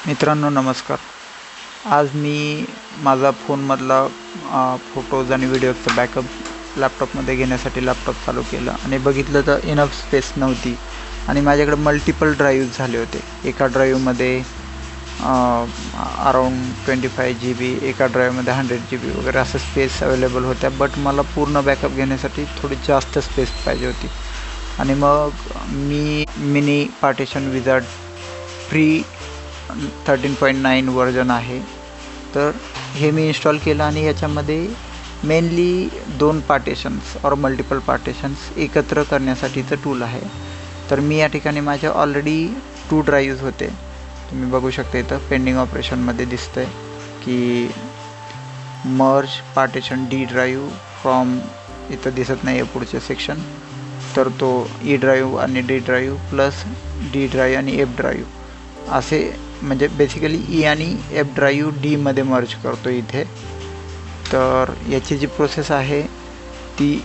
मित्रांनो नमस्कार. आज मी माझा फोनमधला फोटोज आणि व्हिडिओजचा बॅकअप लॅपटॉपमध्ये घेण्यासाठी लॅपटॉप चालू केला आणि बघितलं तर इनफ स्पेस नव्हती आणि माझ्याकडे मल्टिपल ड्राईव्ह झाले होते. एका ड्राईव्हमध्ये अराऊंड 25 GB, एका ड्राईव्हमध्ये 100 GB वगैरे असं स्पेस अवेलेबल होत्या. बट मला पूर्ण बॅकअप घेण्यासाठी थोडी जास्त स्पेस पाहिजे होती आणि मग मी mini partition wizard free 13.9 version आहे, तर हे मी इन्स्टॉल केलं आणि याच्यामध्ये मेनली 2 पार्टिशन्स और मल्टिपल पार्टिशन्स एकत्र करण्यासाठीचं टूल आहे. तर मी या ठिकाणी माझ्या ऑलरेडी 2 ड्राईव्ह होते. तुम्ही बघू शकता इथं पेंडिंग ऑपरेशनमध्ये दिसतंय की merge partition D drive from, इथं दिसत नाही आहे पुढचे सेक्शन, तर तो ई ड्राईव्ह आणि D drive plus D drive आणि एफ ड्राईव्ह असे, म्हणजे बेसिकली ई आणि एफ ड्राईव्ह डीमध्ये मर्ज करतो इथे. तर याची जी प्रोसेस आहे ती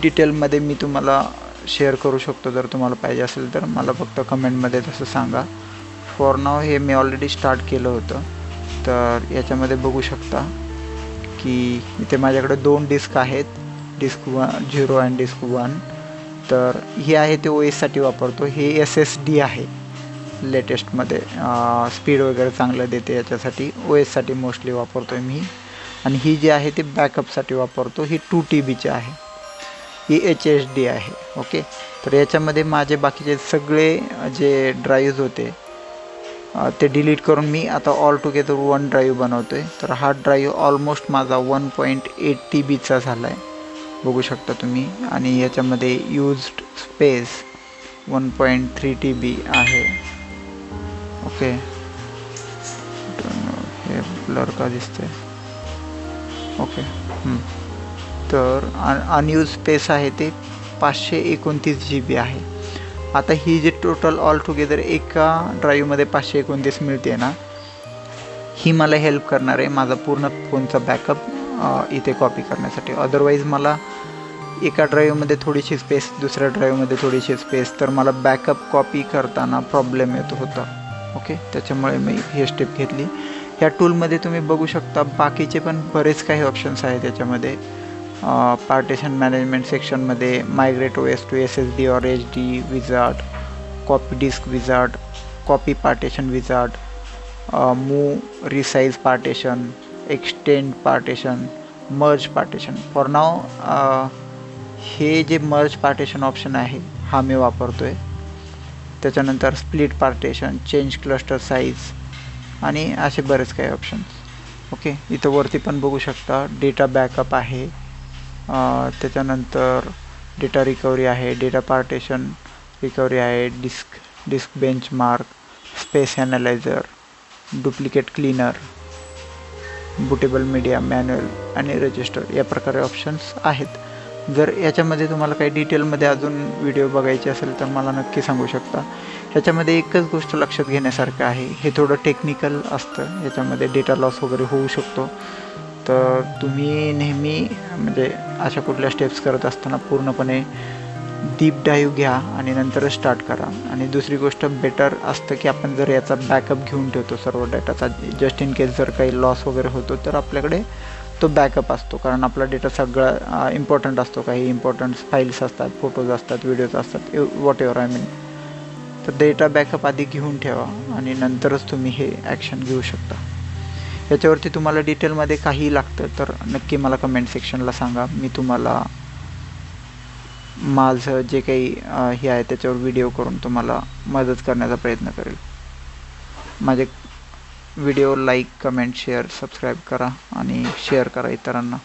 डिटेलमध्ये मी तुम्हाला शेअर करू शकतो. जर तुम्हाला पाहिजे असेल तर मला फक्त कमेंटमध्ये तसं सांगा. फॉर नाव हे मी ऑलरेडी स्टार्ट केलं होतं. तर याच्यामध्ये बघू शकता की इथे माझ्याकडे 2 डिस्क आहेत, डिस्क 0 आणि डिस्क 1. तर हे आहे ते OSसाठी वापरतो. हे SSD आहे लेटेस्टमध्ये, स्पीड वगैरे चांगलं देते याच्यासाठी. OSसाठी मोस्टली वापरतो आहे मी. आणि ही जी आहे ती बॅकअपसाठी वापरतो. ही 2 TBची आहे, ही HSD आहे. ओके, तर याच्यामध्ये माझे बाकीचे सगळे जे ड्राईव्ह होते ते डिलीट करून मी आता ऑल टुगेदर 1 ड्राईव्ह बनवतो आहे. तर हा ड्राईव्ह ऑलमोस्ट माझा 1.8 TBचा झाला आहे, बघू शकता तुम्ही. आणि याच्यामध्ये यूज्ड स्पेस 1.3 TB आहे. ओके, हे ब्लर का दिसतंय. ओके, तर अनयूज स्पेस आहे ते 529 GB आहे. आता ही जी टोटल ऑल टुगेदर एका ड्राईव्हमध्ये 529 मिळते ना, ही मला हेल्प करणार आहे माझा पूर्ण फोनचा बॅकअप इथे कॉपी करण्यासाठी. अदरवाईज मला एका ड्राईव्हमध्ये थोडीशी स्पेस, दुसऱ्या ड्राईव्हमध्ये थोडीशी स्पेस, तर मला बॅकअप कॉपी करताना प्रॉब्लेम येत होता. ओके, त्याच्यामुळे मी ही स्टेप घेतली. ह्या टूलमध्ये तुम्ही बघू शकता बाकीचे पण बरेच काही ऑप्शन्स आहेत याच्यामध्ये. पार्टिशन मॅनेजमेंट सेक्शनमध्ये मायग्रेट OS टू SSD और HD wizard, copy disk wizard, copy partition wizard, move resize partition, extend partition, merge partition. For now हे जे मर्ज पार्टिशन ऑप्शन आहे हा मी वापरतो आहे. त्याच्यानंतर split partition, change cluster size आणि असे बरेच काही ऑप्शन्स. ओके, इथं वरती पण बघू शकता डेटा बॅकअप आहे, त्याच्यानंतर डेटा रिकव्हरी आहे, डेटा पार्टिशन रिकव्हरी आहे, disk benchmark, space analyser, duplicate cleaner, bootable media, manual आणि रजिस्टर या प्रकारे ऑप्शन्स आहेत. जर याच्यामध्ये तुम्हाला काही डिटेलमध्ये अजून व्हिडिओ बघायचे असेल तर मला नक्की सांगू शकता. ह्याच्यामध्ये एकच गोष्ट लक्षात घेण्यासारखं आहे, हे थोडं टेक्निकल असतं. याच्यामध्ये डेटा लॉस वगैरे होऊ शकतो. तर तुम्ही नेहमी म्हणजे अशा कुठल्या स्टेप्स करत असताना पूर्णपणे डीप डाईव्ह घ्या आणि नंतरच स्टार्ट करा. आणि दुसरी गोष्ट बेटर असतं की आपण जर याचा बॅकअप घेऊन ठेवतो सर्व डेटाचा, जस्ट इन केस जर काही लॉस वगैरे होतो तर आपल्याकडे तो बॅकअप असतो. कारण आपला डेटा सगळा इम्पॉर्टंट असतो. काही इम्पॉर्टंट फाईल्स असतात, फोटोज असतात, व्हिडिओज असतात, वॉट एव्हर आय मीन. तर डेटा बॅकअप आधी घेऊन ठेवा आणि नंतरच तुम्ही हे ॲक्शन घेऊ शकता. याच्यावरती तुम्हाला डिटेलमध्ये काही लागतं तर नक्की मला कमेंट सेक्शनला सांगा. मी तुम्हाला माझं जे काही हे आहे त्याच्यावर व्हिडिओ करून तुम्हाला मदत करण्याचा प्रयत्न करेल. माझे video like, comment, share, subscribe करा आणि शेअर करा इतरांना.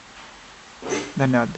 धन्यवाद.